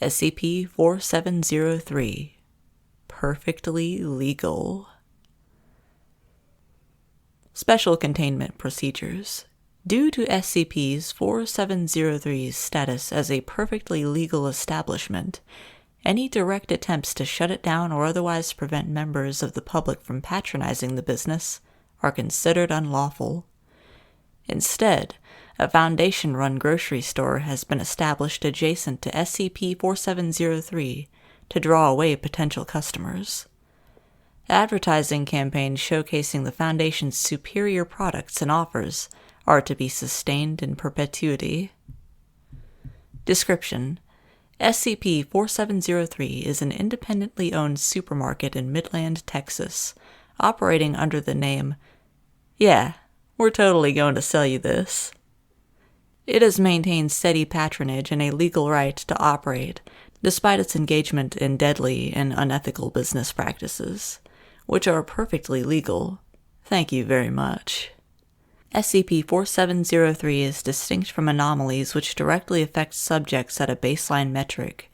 SCP-4703. Perfectly legal. Special Containment Procedures. Due to SCP-4703's status as a perfectly legal establishment, any direct attempts to shut it down or otherwise prevent members of the public from patronizing the business are considered unlawful. Instead, a Foundation-run grocery store has been established adjacent to SCP-4703 to draw away potential customers. Advertising campaigns showcasing the Foundation's superior products and offers are to be sustained in perpetuity. Description: SCP-4703 is an independently owned supermarket in Midland, Texas, operating under the name, "Yeah, we're totally going to sell you this." It has maintained steady patronage and a legal right to operate, despite its engagement in deadly and unethical business practices, which are perfectly legal. Thank you very much. SCP-4703 is distinct from anomalies which directly affect subjects at a baseline metric,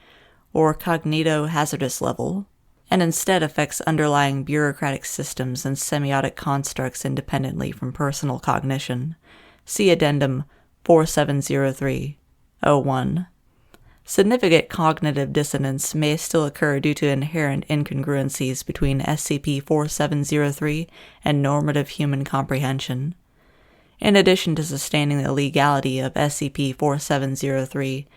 or cognito-hazardous level, and instead affects underlying bureaucratic systems and semiotic constructs independently from personal cognition. See Addendum 4703-01. Significant cognitive dissonance may still occur due to inherent incongruencies between SCP-4703 and normative human comprehension. In addition to sustaining the legality of SCP-4703,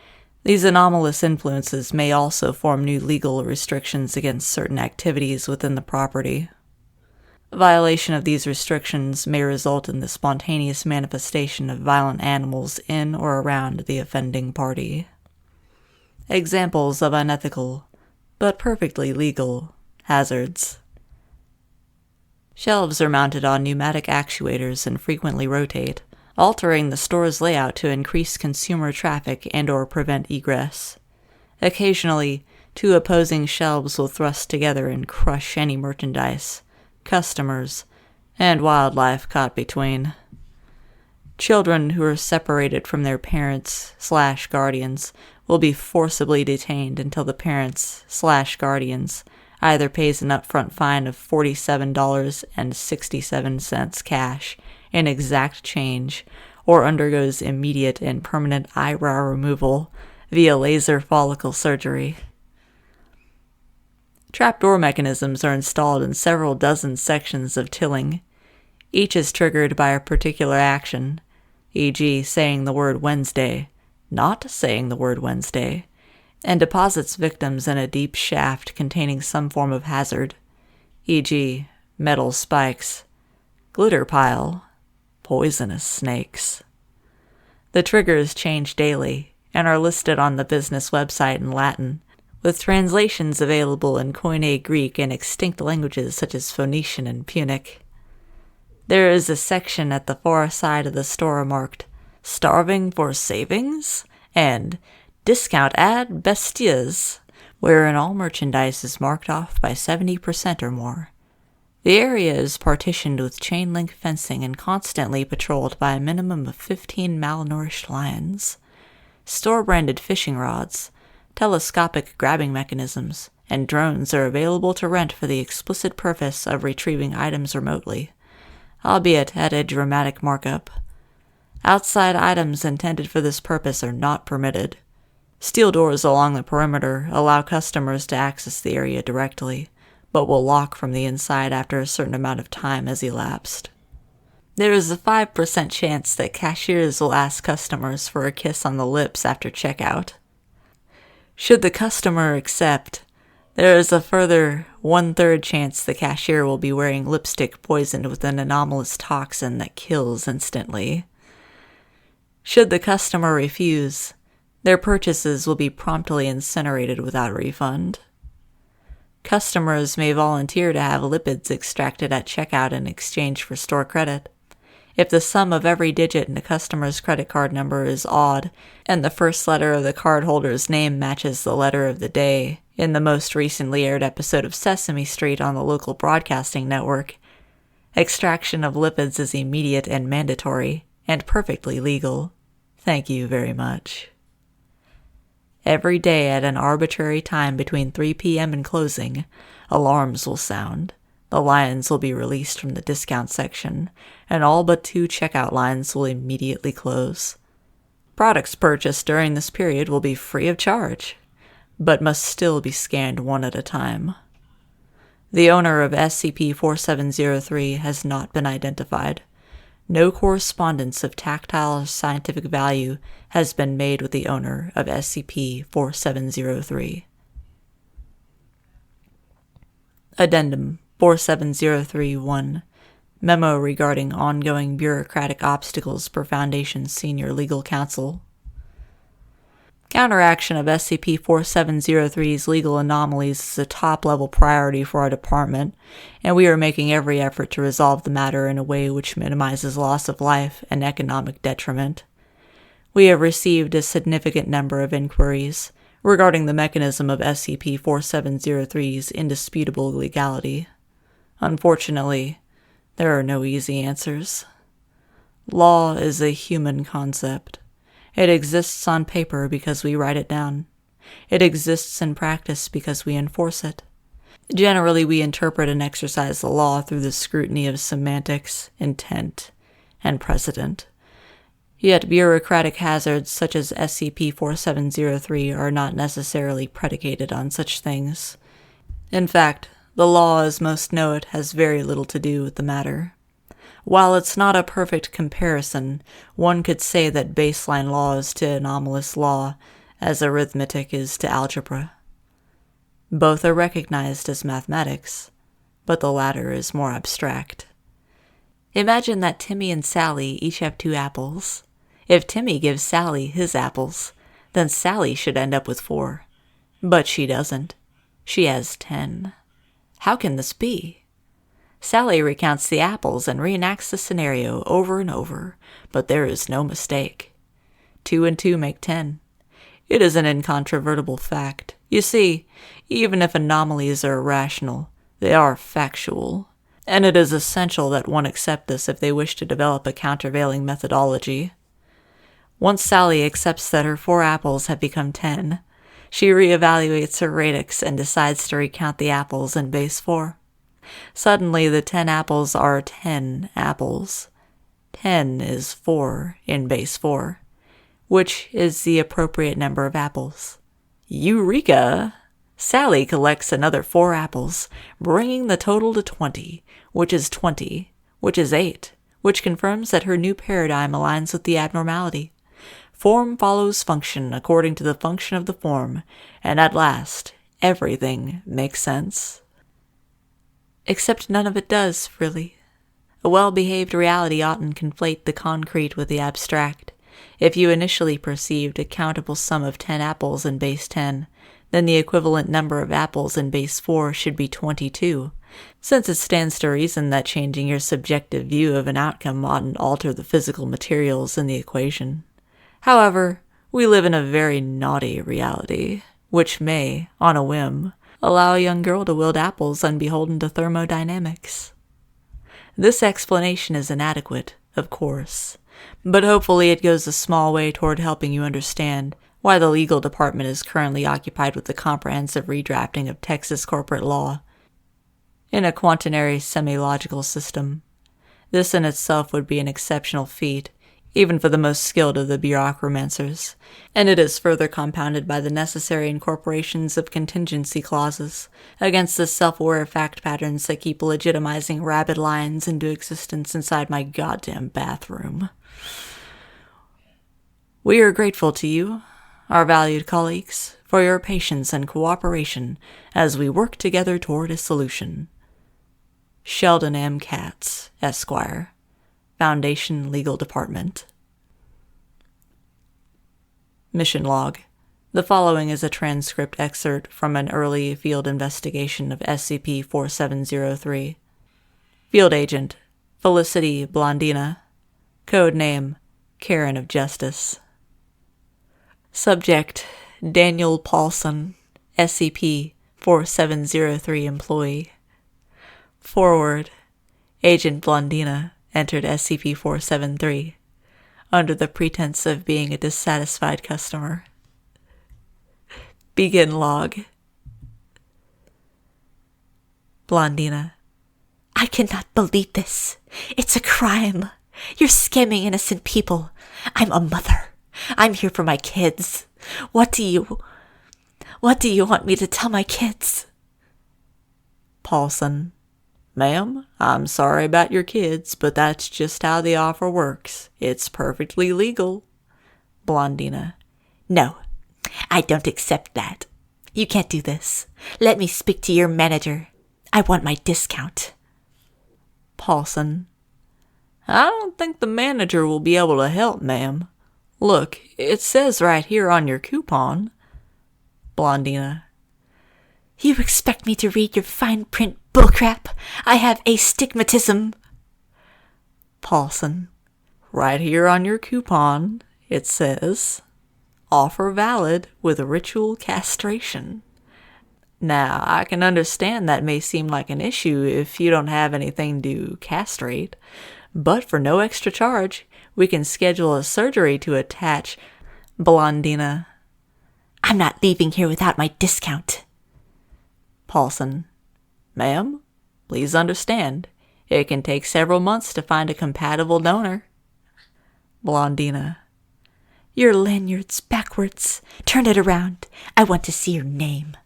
these anomalous influences may also form new legal restrictions against certain activities within the property. Violation of these restrictions may result in the spontaneous manifestation of violent animals in or around the offending party. Examples of unethical, but perfectly legal, hazards. Shelves are mounted on pneumatic actuators and frequently rotate, altering the store's layout to increase consumer traffic and/or prevent egress. Occasionally, two opposing shelves will thrust together and crush any merchandise, customers, and wildlife caught between. Children who are separated from their parents/guardians will be forcibly detained until the parents/guardians either pays an upfront fine of $47.67 cash in exact change or undergoes immediate and permanent eyebrow removal via laser follicle surgery. Trapdoor mechanisms are installed in several dozen sections of tilling. Each is triggered by a particular action, e.g. saying the word Wednesday, not saying the word Wednesday, and deposits victims in a deep shaft containing some form of hazard, e.g. metal spikes, glitter pile, poisonous snakes. The triggers change daily and are listed on the business website in Latin, with translations available in Koine Greek and extinct languages such as Phoenician and Punic. There is a section at the far side of the store marked "Starving for Savings" and "Discount ad Bestias," wherein all merchandise is marked off by 70% or more. The area is partitioned with chain-link fencing and constantly patrolled by a minimum of 15 malnourished lions. Store-branded fishing rods, telescopic grabbing mechanisms, and drones are available to rent for the explicit purpose of retrieving items remotely, albeit at a dramatic markup. Outside items intended for this purpose are not permitted. Steel doors along the perimeter allow customers to access the area directly, but will lock from the inside after a certain amount of time has elapsed. There is a 5% chance that cashiers will ask customers for a kiss on the lips after checkout. Should the customer accept, there is a further 1/3 chance the cashier will be wearing lipstick poisoned with an anomalous toxin that kills instantly. Should the customer refuse, their purchases will be promptly incinerated without refund. Customers may volunteer to have lipids extracted at checkout in exchange for store credit. If the sum of every digit in a customer's credit card number is odd, and the first letter of the cardholder's name matches the letter of the day in the most recently aired episode of Sesame Street on the local broadcasting network, extraction of lipids is immediate and mandatory, and perfectly legal. Thank you very much. Every day at an arbitrary time between 3 p.m. and closing, alarms will sound. The lions will be released from the discount section, and all but 2 checkout lines will immediately close. Products purchased during this period will be free of charge, but must still be scanned one at a time. The owner of SCP-4703 has not been identified. No correspondence of tactile or scientific value has been made with the owner of SCP-4703. Addendum 4703-1 Memo regarding ongoing bureaucratic obstacles per Foundation Senior Legal Counsel. Counteraction of SCP-4703's legal anomalies is a top-level priority for our department, and we are making every effort to resolve the matter in a way which minimizes loss of life and economic detriment. We have received a significant number of inquiries regarding the mechanism of SCP-4703's indisputable legality. Unfortunately, there are no easy answers. Law is a human concept. It exists on paper because we write it down. It exists in practice because we enforce it. Generally, we interpret and exercise the law through the scrutiny of semantics, intent, and precedent. Yet bureaucratic hazards such as SCP-4703 are not necessarily predicated on such things. In fact, the law as most know it has very little to do with the matter. While it's not a perfect comparison, one could say that baseline law is to anomalous law as arithmetic is to algebra. Both are recognized as mathematics, but the latter is more abstract. Imagine that Timmy and Sally each have 2 apples. If Timmy gives Sally his apples, then Sally should end up with 4. But she doesn't. She has 10. How can this be? Sally recounts the apples and reenacts the scenario over and over, but there is no mistake. 2 and 2 make 10. It is an incontrovertible fact. You see, even if anomalies are irrational, they are factual, and it is essential that one accept this if they wish to develop a countervailing methodology. Once Sally accepts that her 4 apples have become 10, she reevaluates her radix and decides to recount the apples in base 4. Suddenly, the 10 apples are 10 apples. 10 is 4 in base 4, which is the appropriate number of apples. Eureka! Sally collects another 4 apples, bringing the total to 20, which is 20, which is 8, which confirms that her new paradigm aligns with the abnormality. Form follows function according to the function of the form, and at last, everything makes sense. Except none of it does, really. A well-behaved reality oughtn't conflate the concrete with the abstract. If you initially perceived a countable sum of 10 apples in base 10, then the equivalent number of apples in base 4 should be 22, since it stands to reason that changing your subjective view of an outcome oughtn't alter the physical materials in the equation. However, we live in a very naughty reality, which may, on a whim, allow a young girl to wield apples unbeholden to thermodynamics. This explanation is inadequate, of course, but hopefully it goes a small way toward helping you understand why the legal department is currently occupied with the comprehensive redrafting of Texas corporate law in a quaternary semi-logical system. This in itself would be an exceptional feat, even for the most skilled of the bureaucromancers, and it is further compounded by the necessary incorporations of contingency clauses against the self-aware fact patterns that keep legitimizing rabid lions into existence inside my goddamn bathroom. We are grateful to you, our valued colleagues, for your patience and cooperation as we work together toward a solution. Sheldon M. Katz, Esquire, Foundation Legal Department. Mission Log. The following is a transcript excerpt from an early field investigation of SCP-4703. Field Agent Felicity Blondina. Code name Karen of Justice. Subject Daniel Paulson, SCP-4703 employee. Forward. Agent Blondina entered SCP-473 under the pretense of being a dissatisfied customer. Begin log. Blondina. I cannot believe this. It's a crime. You're scamming innocent people. I'm a mother. I'm here for my kids. What do you want me to tell my kids? Paulson. Ma'am, I'm sorry about your kids, but that's just how the offer works. It's perfectly legal. Blondina. No, I don't accept that. You can't do this. Let me speak to your manager. I want my discount. Paulson. I don't think the manager will be able to help, ma'am. Look, it says right here on your coupon. Blondina. You expect me to read your fine print bullcrap? I have astigmatism. Paulson. Right here on your coupon, it says, offer valid with ritual castration. Now, I can understand that may seem like an issue if you don't have anything to castrate, but for no extra charge, we can schedule a surgery to attach. Blondina. I'm not leaving here without my discount. Paulson. Ma'am, please understand, it can take several months to find a compatible donor. Blondina. Your lanyard's backwards. Turn it around. I want to see your name.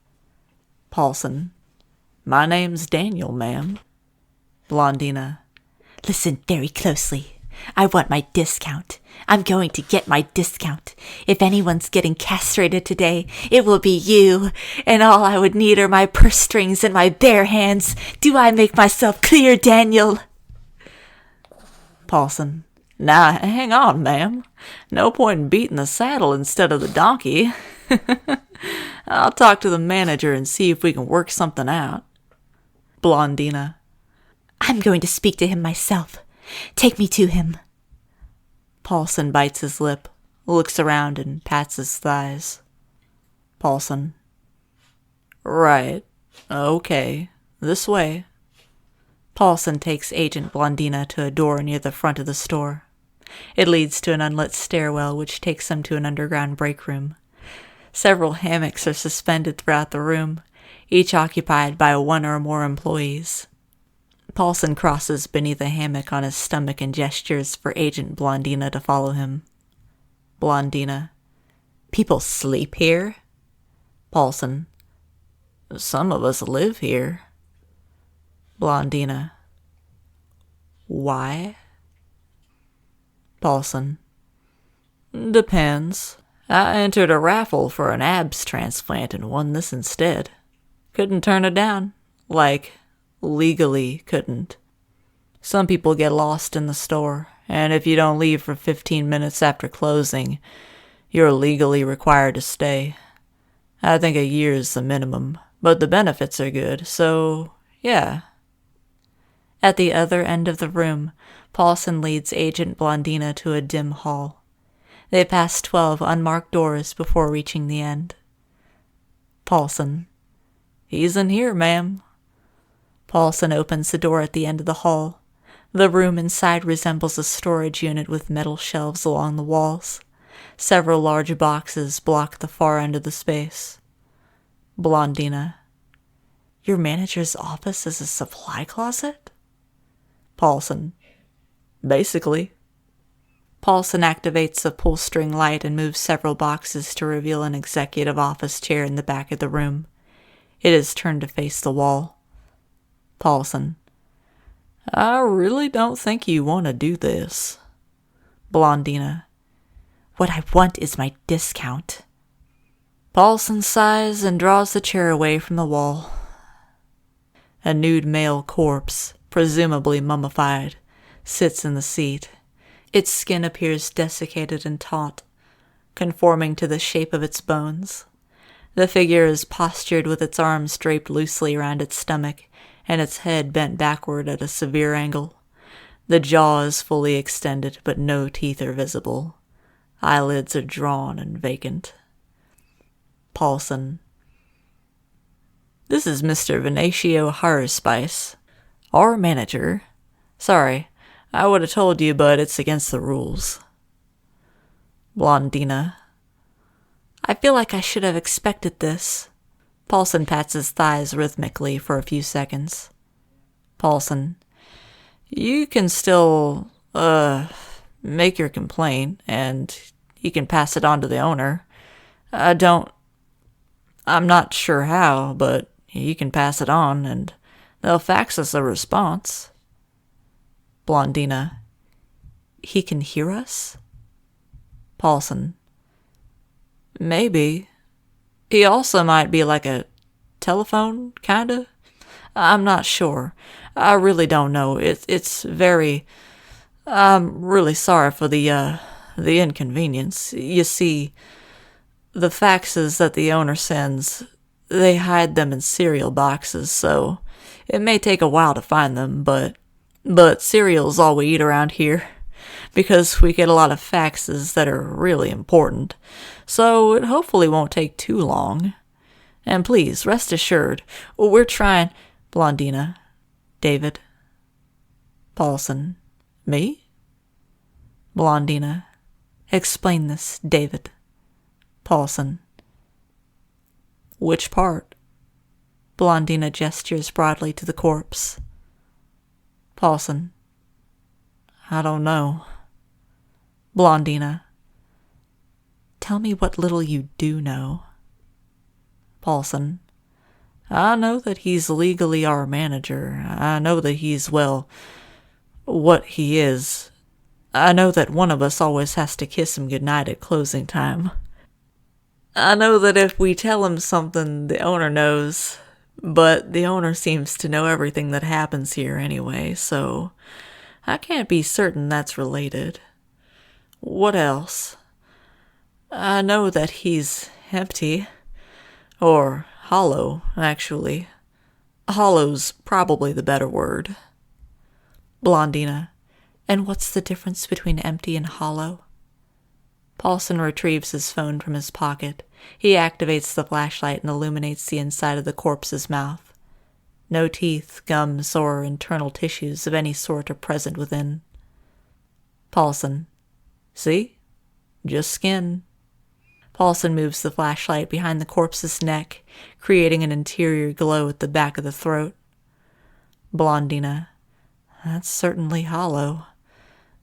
Paulson. My name's Daniel, ma'am. Blondina. Listen very closely. I want my discount. I'm going to get my discount. If anyone's getting castrated today, it will be you. And all I would need are my purse strings and my bare hands. Do I make myself clear, Daniel? Paulson. Now, hang on, ma'am. No point in beating the saddle instead of the donkey. I'll talk to the manager and see if we can work something out. Blondina. I'm going to speak to him myself. Take me to him. Paulson bites his lip, looks around and pats his thighs. Paulson. Right. Okay. This way. Paulson takes Agent Blondina to a door near the front of the store. It leads to an unlit stairwell which takes him to an underground break room. Several hammocks are suspended throughout the room, each occupied by one or more employees. Paulson crosses beneath a hammock on his stomach and gestures for Agent Blondina to follow him. Blondina. People sleep here? Paulson. Some of us live here. Blondina. Why? Paulson. Depends. I entered a raffle for an abs transplant and won this instead. Couldn't turn it down. Legally couldn't. Some people get lost in the store, and if you don't leave for 15 minutes after closing, you're legally required to stay. I think a year's the minimum, but the benefits are good, so yeah. At the other end of the room, Paulson leads Agent Blondina to a dim hall. They pass 12 unmarked doors before reaching the end. Paulson. He's in here, ma'am. Paulson opens the door at the end of the hall. The room inside resembles a storage unit with metal shelves along the walls. Several large boxes block the far end of the space. Blondina. Your manager's office is a supply closet? Paulson. Basically. Paulson activates a pull-string light and moves several boxes to reveal an executive office chair in the back of the room. It is turned to face the wall. Paulson. I really don't think you want to do this. Blondina. What I want is my discount. Paulson sighs and draws the chair away from the wall. A nude male corpse, presumably mummified, sits in the seat. Its skin appears desiccated and taut, conforming to the shape of its bones. The figure is postured with its arms draped loosely around its stomach and its head bent backward at a severe angle. The jaw is fully extended, but no teeth are visible. Eyelids are drawn and vacant. Paulson. This is Mr. Venatio Haruspice, our manager. Sorry, I would have told you, but it's against the rules. Blondina. I feel like I should have expected this. Paulson pats his thighs rhythmically for a few seconds. Paulson, you can still, make your complaint, and you can pass it on to the owner. I'm not sure how, but you can pass it on, and they'll fax us a response. Blondina, he can hear us? Paulson, maybe. He also might be like a telephone, kinda. I'm not sure. I really don't know. It's very... I'm really sorry for the inconvenience. You see, the faxes that the owner sends, they hide them in cereal boxes, so it may take a while to find them, but cereal's all we eat around here, because we get a lot of faxes that are really important, so it hopefully won't take too long. And please, rest assured, we're trying... Blondina, David. Paulson, me? Blondina, explain this, David. Paulson, which part? Blondina gestures broadly to the corpse. Paulson, I don't know. Blondina, tell me what little you do know. Paulson, I know that he's legally our manager. I know that he's, well, what he is. I know that one of us always has to kiss him goodnight at closing time. I know that if we tell him something, the owner knows, but the owner seems to know everything that happens here anyway, so I can't be certain that's related. What else? I know that he's empty. Or hollow, actually. Hollow's probably the better word. Blondina, and what's the difference between empty and hollow? Paulson retrieves his phone from his pocket. He activates the flashlight and illuminates the inside of the corpse's mouth. No teeth, gums, or internal tissues of any sort are present within. Paulson, see? Just skin. Paulson moves the flashlight behind the corpse's neck, creating an interior glow at the back of the throat. Blondina, that's certainly hollow.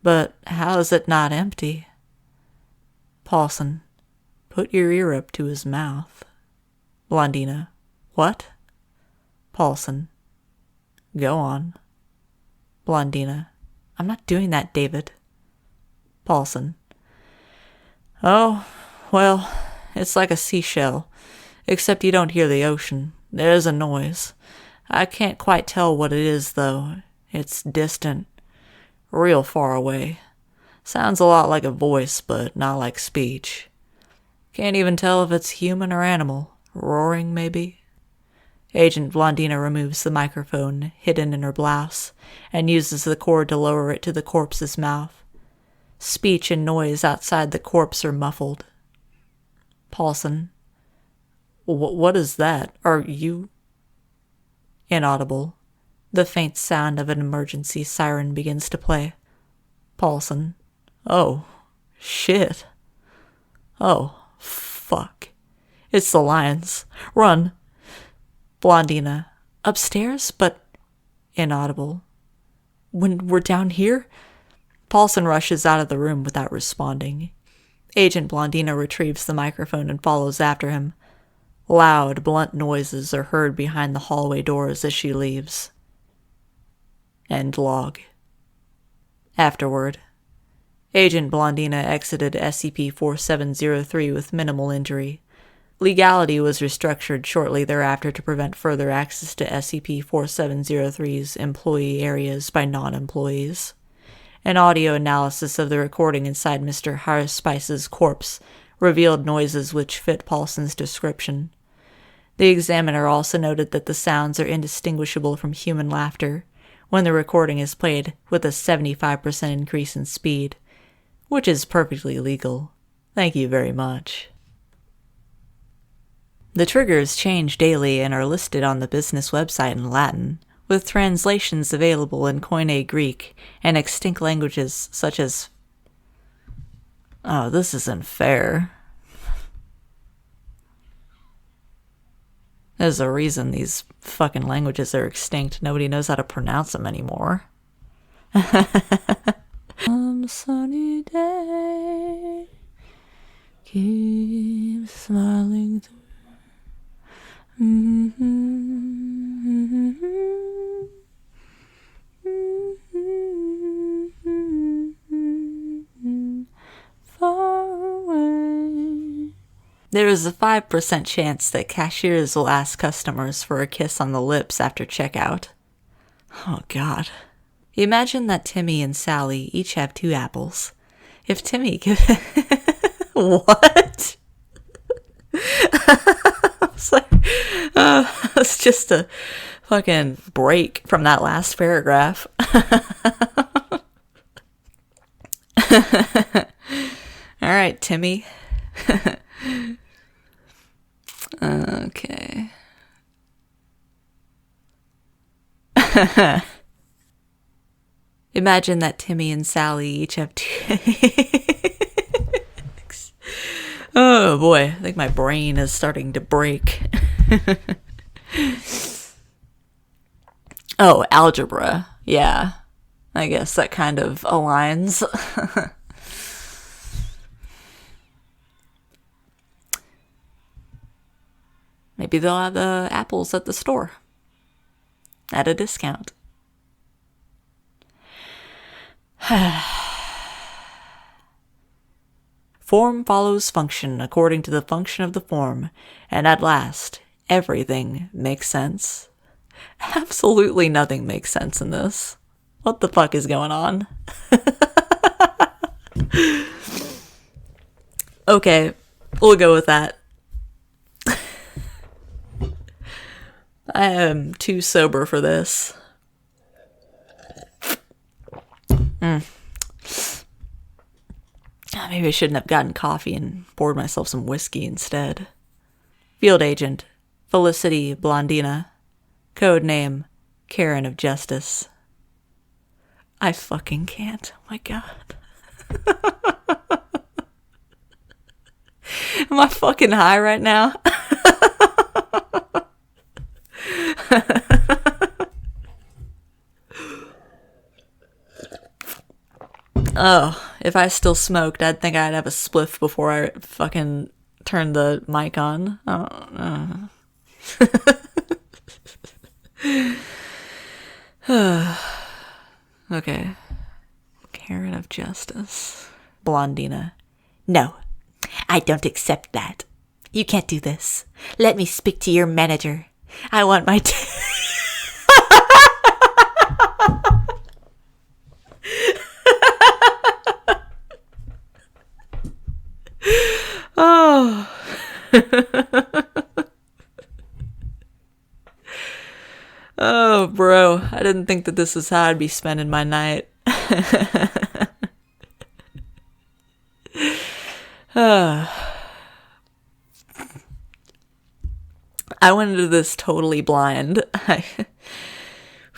But how is it not empty? Paulson, put your ear up to his mouth. Blondina, what? Paulson, go on. Blondina, I'm not doing that, David. Paulson, oh, well, it's like a seashell, except you don't hear the ocean. There's a noise. I can't quite tell what it is, though. It's distant, real far away. Sounds a lot like a voice, but not like speech. Can't even tell if it's human or animal. Roaring, maybe? Agent Blondina removes the microphone, hidden in her blouse, and uses the cord to lower it to the corpse's mouth. Speech and noise outside the corpse are muffled. Paulson, what is that? Are you... Inaudible. The faint sound of an emergency siren begins to play. Paulson, oh, shit. Oh, fuck. It's the lions. Run. Blondina, upstairs, but... Inaudible. When we're down here? Paulson rushes out of the room without responding. Agent Blondina retrieves the microphone and follows after him. Loud, blunt noises are heard behind the hallway doors as she leaves. End log. Afterward, Agent Blondina exited SCP-4703 with minimal injury. Legality was restructured shortly thereafter to prevent further access to SCP-4703's employee areas by non-employees. An audio analysis of the recording inside Mr. Harspice's corpse revealed noises which fit Paulson's description. The examiner also noted that the sounds are indistinguishable from human laughter when the recording is played with a 75% increase in speed, which is perfectly legal. Thank you very much. The triggers change daily and are listed on the business website in Latin, with translations available in Koine Greek and extinct languages such as... Oh, this isn't fair. There's a reason these fucking languages are extinct. Nobody knows how to pronounce them anymore. Sunny day, keep smiling through. Far away. There is a 5% chance that cashiers will ask customers for a kiss on the lips after checkout. Oh, God. Imagine that Timmy and Sally each have 2 apples. If Timmy could... What? It's just a fucking break from that last paragraph. Alright, Timmy. Okay. Imagine that Timmy and Sally each have 2... Oh boy, I think my brain is starting to break. Oh, algebra. Yeah. I guess that kind of aligns. Maybe they'll have the apples at the store. At a discount. Form follows function according to the function of the form, and at last, everything makes sense. Absolutely nothing makes sense in this. What the fuck is going on? Okay, we'll go with that. I am too sober for this. Maybe I shouldn't have gotten coffee and poured myself some whiskey instead. Field Agent, Felicity Blondina. Code name, Karen of Justice. I fucking can't. Oh my God. Am I fucking high right now? Oh, if I still smoked, I'd think I'd have a spliff before I fucking turned the mic on. Okay. Karen of Justice. Blondina. No, I don't accept that. You can't do this. Let me speak to your manager. I want my... Oh. Oh, bro. I didn't think that this is how I'd be spending my night. I went into this totally blind.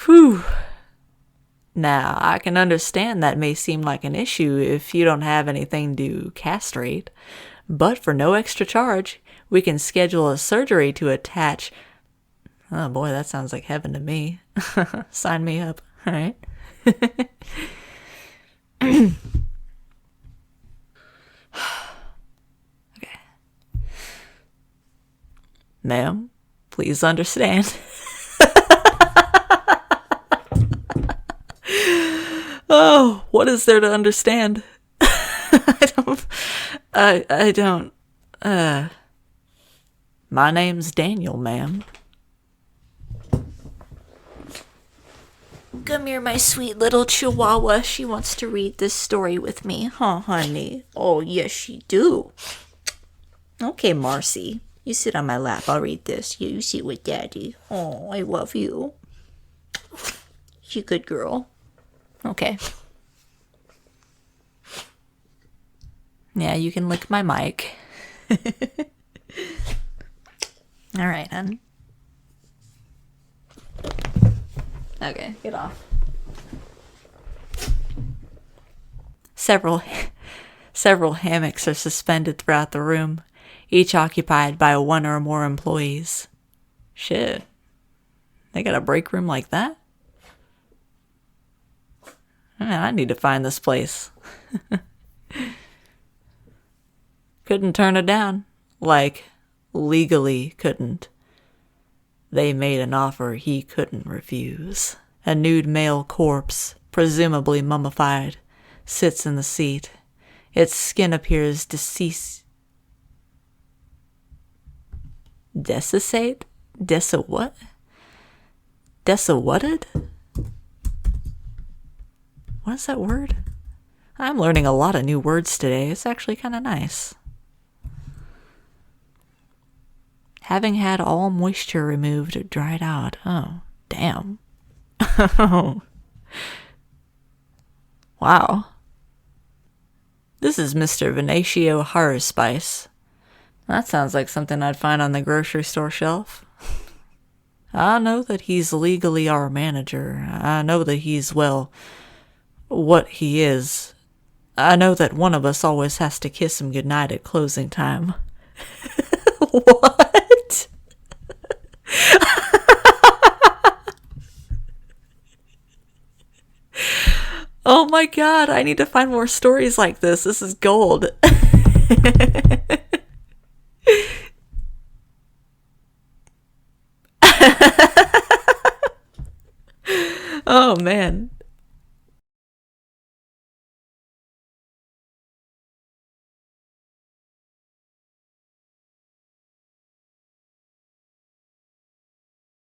Whew. Now, I can understand that may seem like an issue if you don't have anything to castrate, but for no extra charge, we can schedule a surgery to attach... Oh boy, that sounds like heaven to me. Sign me up, alright? Okay. Ma'am, please understand. Oh, what is there to understand? I don't. My name's Daniel, ma'am. Come here, my sweet little chihuahua. She wants to read this story with me. Huh, honey? Oh, yes, she do. Okay, Marcy. You sit on my lap. I'll read this. You sit with Daddy. Oh, I love you. You good girl. Okay. Yeah, you can lick my mic. All right, hon. Okay, get off. Several hammocks are suspended throughout the room, each occupied by one or more employees. Shit. They got a break room like that? Man, I need to find this place. Couldn't turn it down. Like, legally couldn't. They made an offer he couldn't refuse. A nude male corpse, presumably mummified, sits in the seat. Its skin appears deceased. Desicate? What? What is that word? I'm learning a lot of new words today. It's actually kind of nice. Having had all moisture removed, dried out. Oh, damn. Wow. This is Mr. Venatio Haruspice. That sounds like something I'd find on the grocery store shelf. I know that he's legally our manager. I know that he's, well, what he is. I know that one of us always has to kiss him goodnight at closing time. What? Oh my god, I need to find more stories like this. This is gold. Oh man.